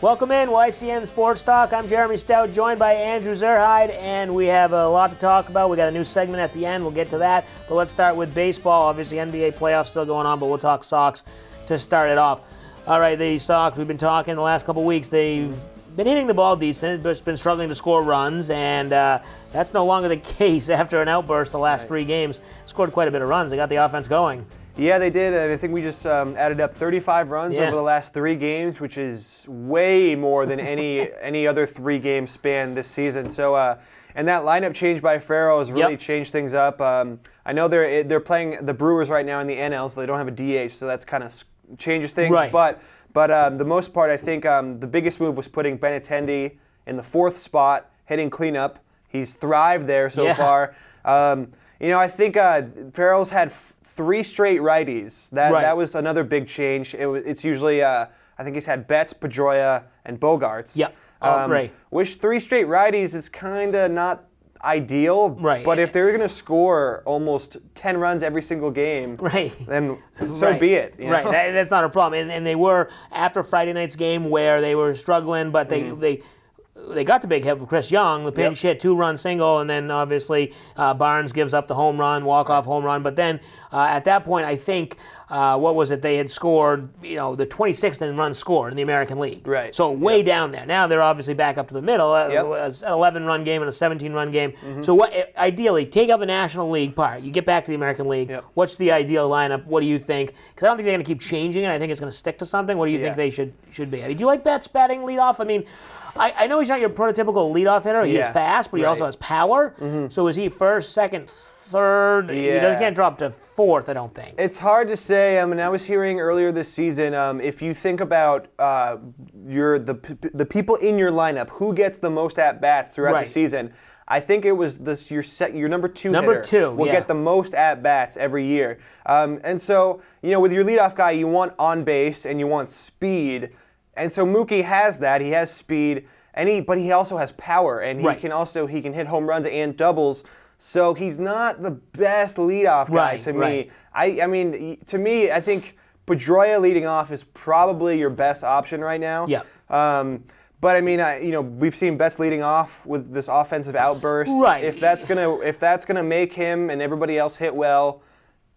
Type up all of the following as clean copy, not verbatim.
Welcome in, YCN Sports Talk. I'm Jeremy Stout, joined by Andrew Zerhide, and we have a lot to talk about. We got a new segment at the end. We'll get to that, but let's start with baseball. Obviously, NBA playoffs still going on, but we'll talk Sox to start it off. All right, the Sox, we've been talking the last couple weeks. They've been hitting the ball decent, but been struggling to score runs, and that's no longer the case after an outburst the last 3 games. Scored quite a bit of runs. They got the offense going. Yeah, they did, and I think we just added up 35 runs over the last 3 games, which is way more than any other 3-game span this season. So, and that lineup change by Farrell has really changed things up. I know they're playing the Brewers right now in the NL, so they don't have a DH, so that's kind of changes things. Right. But the most part, I think the biggest move was putting Benintendi in the 4th spot, hitting cleanup. He's thrived there so far. I think Farrell's had 3 straight righties. That was another big change. It's usually, I think he's had Betts, Pedroia, and Bogarts. Yep, all 3. Which 3 straight righties is kind of not ideal. Right. But if they're going to score almost 10 runs every single game, then so be it. You know? Right, that's not a problem. And they were, after Friday night's game where they were struggling, but they got the big hit for Chris Young. The pinch hit, 2-run single, and then obviously Barnes gives up the home run, walk-off home run. But then at that point, I think, what was it? They had scored, the 26th run scored in the American League. Right. So way down there. Now they're obviously back up to the middle. An 11-run game and a 17-run game. So ideally, take out the National League part. You get back to the American League. What's the ideal lineup? What do you think? Because I don't think they're going to keep changing it. I think it's going to stick to something. What do you think they should be? I mean, do you like Betts batting leadoff? I mean, I know he's not your prototypical leadoff hitter. He is fast, but he also has power. So is he first, second, third? He can't drop to 4th, I don't think. It's hard to say. I mean, I was hearing earlier this season, if you think about the people in your lineup, who gets the most at-bats throughout the season, I think it was your number 2 hitter will get the most at-bats every year. And so, with your leadoff guy, you want on base and you want speed. And so Mookie has that. He has speed, but he also has power, and he can hit home runs and doubles. So he's not the best leadoff guy to me. I mean, to me, I think Pedroia leading off is probably your best option right now. Yeah. But I mean, we've seen Betts leading off with this offensive outburst. Right. If that's gonna make him and everybody else hit well,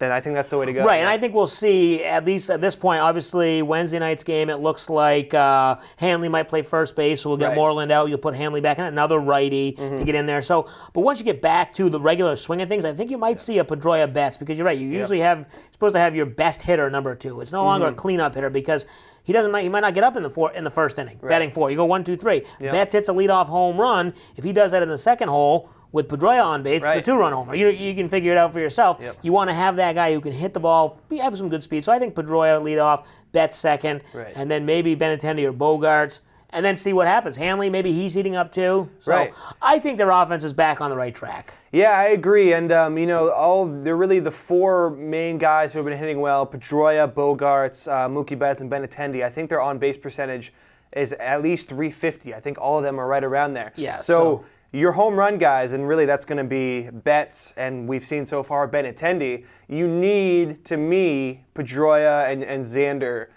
then I think that's the way to go. Right, and I think we'll see, at least at this point, obviously, Wednesday night's game, it looks like Hanley might play first base, so we'll get Moreland out. You'll put Hanley back in, another righty to get in there. So, but once you get back to the regular swing of things, I think you might see a Pedroia Betts, because you're right, you're supposed to have your best hitter, number 2. It's no longer a cleanup hitter, because he might not get up in the first inning, batting 4. You go 1, 2, 3. Betts hits a leadoff home run. If he does that in the second hole, with Pedroia on base, it's a 2-run homer. You can figure it out for yourself. You want to have that guy who can hit the ball, have some good speed. So I think Pedroia lead off, Betts second, and then maybe Benintendi or Bogarts, and then see what happens. Hanley, maybe he's heating up too. So I think their offense is back on the right track. Yeah, I agree. And, they're really the 4 main guys who have been hitting well: Pedroia, Bogarts, Mookie Betts, and Benintendi. I think their on-base percentage is at least 350. I think all of them are right around there. Yeah, so your home run guys, and really that's going to be Betts, and we've seen so far Benintendi. You need, to me, Pedroia and Xander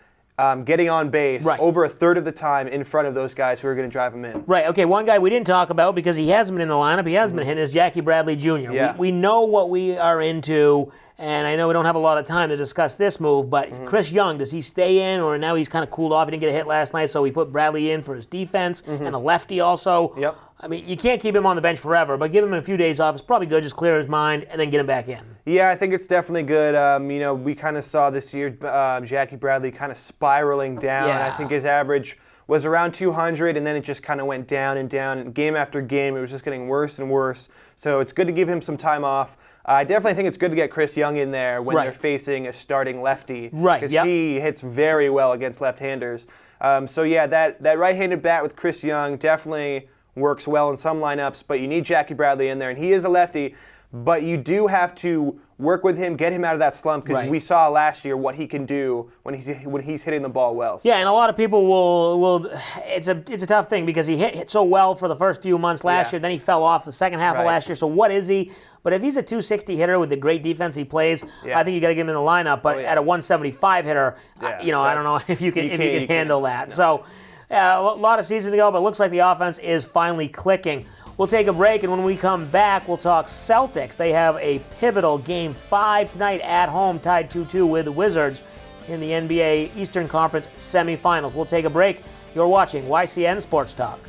getting on base over a third of the time in front of those guys who are going to drive them in. Right, okay, one guy we didn't talk about because he hasn't been in the lineup, he hasn't been hitting, is Jackie Bradley Jr. Yeah. We know what we are into, and I know we don't have a lot of time to discuss this move, but Chris Young, does he stay in, or now he's kind of cooled off? He didn't get a hit last night, so we put Bradley in for his defense, and a lefty also. Yep. I mean, you can't keep him on the bench forever, but give him a few days off. It's probably good, just clear his mind, and then get him back in. Yeah, I think it's definitely good. We kind of saw this year Jackie Bradley kind of spiraling down. I think his average was around 200, and then it just kind of went down and down. And game after game, it was just getting worse and worse. So it's good to give him some time off. I definitely think it's good to get Chris Young in there when they're facing a starting lefty. Because he hits very well against left-handers. That right-handed bat with Chris Young definitely works well in some lineups, but you need Jackie Bradley in there, and he is a lefty. But you do have to work with him, get him out of that slump, because we saw last year what he can do when he's hitting the ball well. Yeah, and a lot of people will. It's a tough thing because he hit so well for the first few months last year, then he fell off the second half of last year. So what is he? But if he's a 260 hitter with the great defense he plays, I think you got to get him in the lineup. But at a 175 hitter, I don't know if you can handle that. No. So. Yeah, a lot of season to go, but it looks like the offense is finally clicking. We'll take a break, and when we come back, we'll talk Celtics. They have a pivotal Game 5 tonight at home, tied 2-2 with the Wizards in the NBA Eastern Conference semifinals. We'll take a break. You're watching YCN Sports Talk.